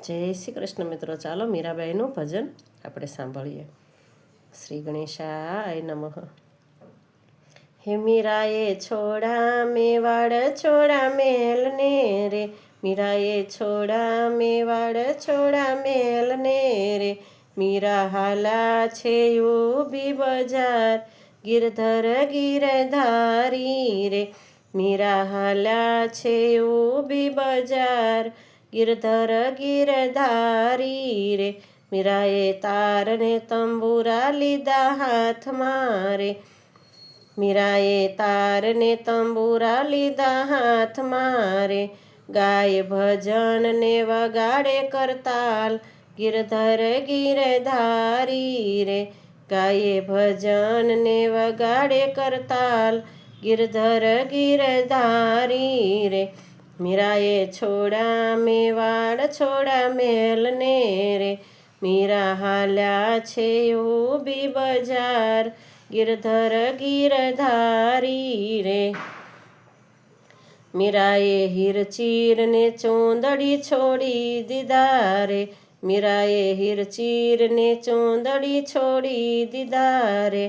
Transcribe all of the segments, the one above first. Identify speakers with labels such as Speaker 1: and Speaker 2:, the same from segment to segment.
Speaker 1: જય શ્રી કૃષ્ણ મિત્રો, ચાલો મીરાબાઈનું ભજન આપણે સાંભળીએ. શ્રી ગણેશાય નમઃ. હે મીરાએ છોડા મેવાડ છોડા મેલને રે, મીરાએ છોડા મેવાડ છોડા મેલને રે, મીરા હાલા છે ઊભી બજાર, ગિરધર ગિરધારી રે, મીરા હાલા છે ઊભી બજાર, ગિરધર ગિરધારી રે, મીરાએ તારને તંબુરા લીધા હાથમાં રે, મીરાએ તારને તંબુરા લીધા હાથમાં રે, ગાય ભજન ને વગાડે કરતાલ, ગિરધર ગિરધારી રે, ગાયે ભજન ને વગાડે કરતાલ, ગિરધર ગિરધારી રે, મીરાએ છોડા મેવાડ છોડા મેલને રે, મીરા હાલ્યા છે ઊભી બજાર, ગિરધર ગિરધારી રે, મીરાએ હીરચીરને ચોંદડી છોડી દીધા રે, મીરાએ હીરચીરને ચોંદડી છોડી દીધા રે,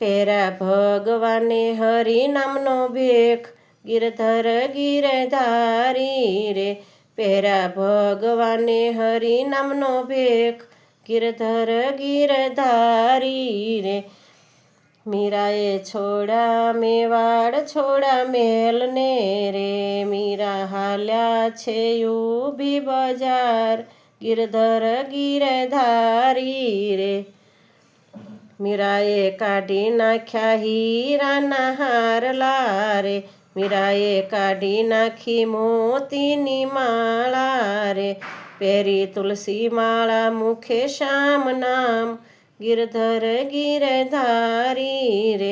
Speaker 1: પેરા ભગવાને હરિ નામનો ભેખ, ગિરધર ગિરધારી રે, પેરા ભગવાને હરિ નામનો ભેખ, ગિરધર ગિરધારી રે, મીરાએ છોડા મેવાડ છોડા મેલને રે, મીરા હાલ્યા છે ઊભી બજાર, ગિરધર ગિરધારી રે, મીરાએ કાઢી નાખ્યા હીરાના હારલા રે, મીરાએ કાઢી નાખી મોતીની માળા રે, પહેરી તુલસી માળા મુખે શ્યામ નામ, ગિરધર ગિરધારી રે,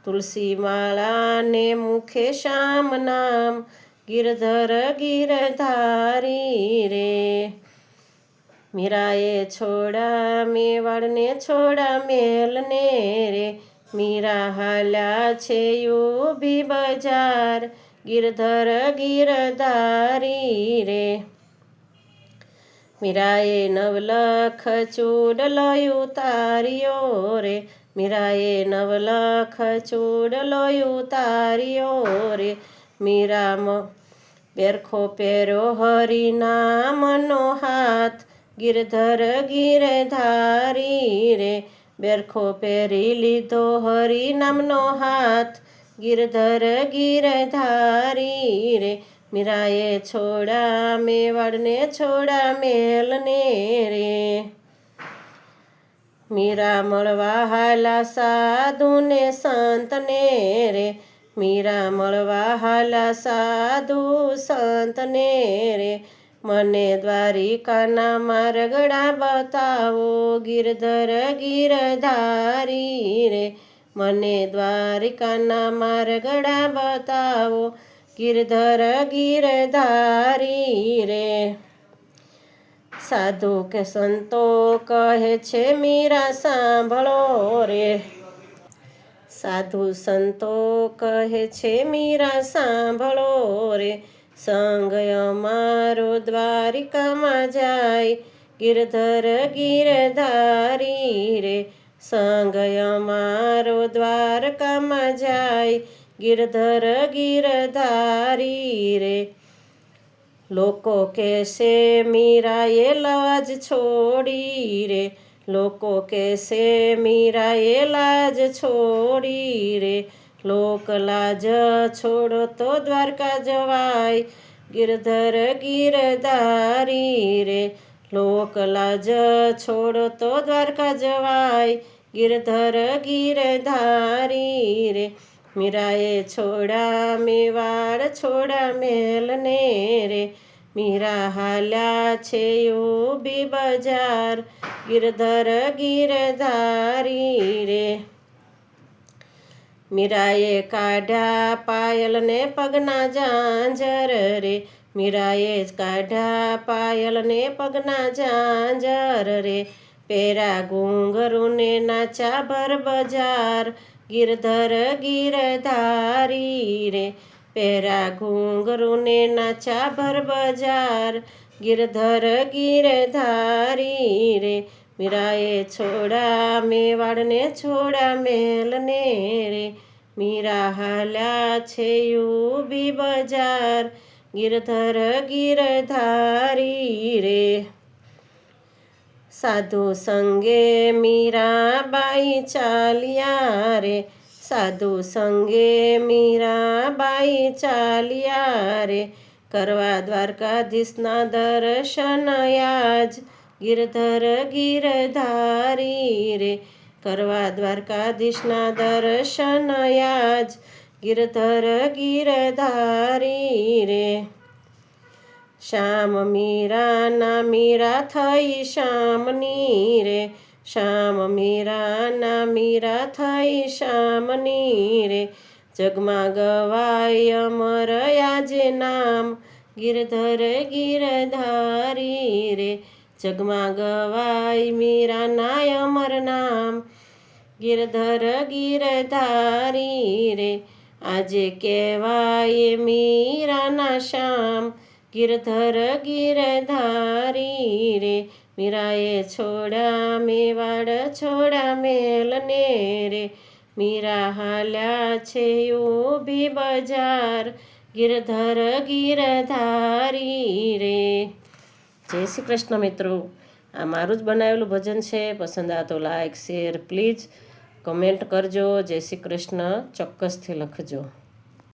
Speaker 1: તુલસી માળા ને મુખે શ્યામ નામ, ગિરધર ગિરધારી રે, મીરાએ છોડા મેવાડને છોડા મેલને રે, મીરા હાલ્યા છે ઊભી બજાર, ગિરધર ગિરધારી રે, મીરાએ નવલખ ચૂડલો ઉતાર્યો રે, મીરાએ નવલખ ચૂડલો ઉતાર્યો રે, મીરા બેરખો પહેર્યો હરિનામનો હાથ, ગિરધર ગિરધારી રે, બેરખો પહેરી લીધો હરિ નામનો હાથ, ગિરધર ગિરધારી રે, મીરાએ છોડા મેવાડને છોડા મેલને રે, મીરા મળવા હાલા સાધુને સંતને રે, મીરા મળવા હાલા સાધુ સંતને રે, મને દ્વારિકાના માર્ગડા બતાવો, ગિરધર ગિરધારી રે, મને દ્વારિકાના માર્ગડા બતાવો, ગિરધર ગિરધારી રે, સાધુ કે સંતો કહે છે મીરા સાંભળો રે, સાધુ સંતો કહે છે મીરા સાંભળો રે, સંગ અમારો દ્વારિકામાં જાય, ગિરધર ગિરધારી રે, સંગ અમારો દ્વારકામાં જાય, ગિરધર ગિરધારી રે, લોકો કહેશે મીરાએ લાજ છોડી રે, લોકો કહેશે મીરાએ લાજ છોડી રે, લોક લાજ છોડો તો દ્વારકા જવાય, ગિરધર ગિરધારી રે, લોક લાજ છોડો તો દ્વારકા જવાય, ગિરધર ગિરધારી રે, મીરાએ છોડા મેવાડ છોડા મેલને રે, મીરા હાલ્યા છે ઊભી બજાર, ગિરધર ગિરધારી રે, મીરાએ કાઢ્યા પાયલને પગના ઝાંઝર રે, મીરાએ કાઢ્યા પાયલને પગના ઝાંઝર રે, પેરા ઘૂંઘરૂને નાચા ભર બજાર, ગિરધર ગિરધારી રે, પેરા ઘૂંઘરૂને નાચા ભર બજાર, ગિરધર ગિરધારી રે મીરાએ છોડા મેવાડને છોડા મેલને રે મીરા હાલ્યા છે ઊભી બજાર ગિરધર ગિરધારી રે સાધુ સંગે મીરાબાઈ ચાલ્યા રે સાધુ સંગે મીરાબાઈ ચાલ્યા રે કરવા દ્વારકાધીશના દર્શન આજ ગિરધર ગિરધારી રે કરવા દ્વારકાધીશના દર્શન આજ ગિરધર ગિરધારી રે શ્યામ મીરાના મીરા થઈ શ્યામની રે શ્યામ મીરાના મીરા થઈ શ્યામની રે જગમાં ગવાય અમર આજે નામ ગિરધર ગિરધારી રે જગમાં ગવાય મીરાના અમર નામ ગિરધર ગિરધારી રે આજે કહેવાય મીરાના શ્યામ ગિરધર ગિરધારી રે મીરાએ છોડા મેવાડ છોડા મેલને રે મીરા હાલ્યા છે ઊભી બજાર ગિરધર ગિરધારી રે જય શ્રી કૃષ્ણ મિત્રો. આ મારું જ બનાવેલું ભજન છે. પસંદ આવે તો લાઈક શેર પ્લીઝ કમેન્ટ કરજો. જય શ્રી કૃષ્ણ ચોક્કસથી લખજો.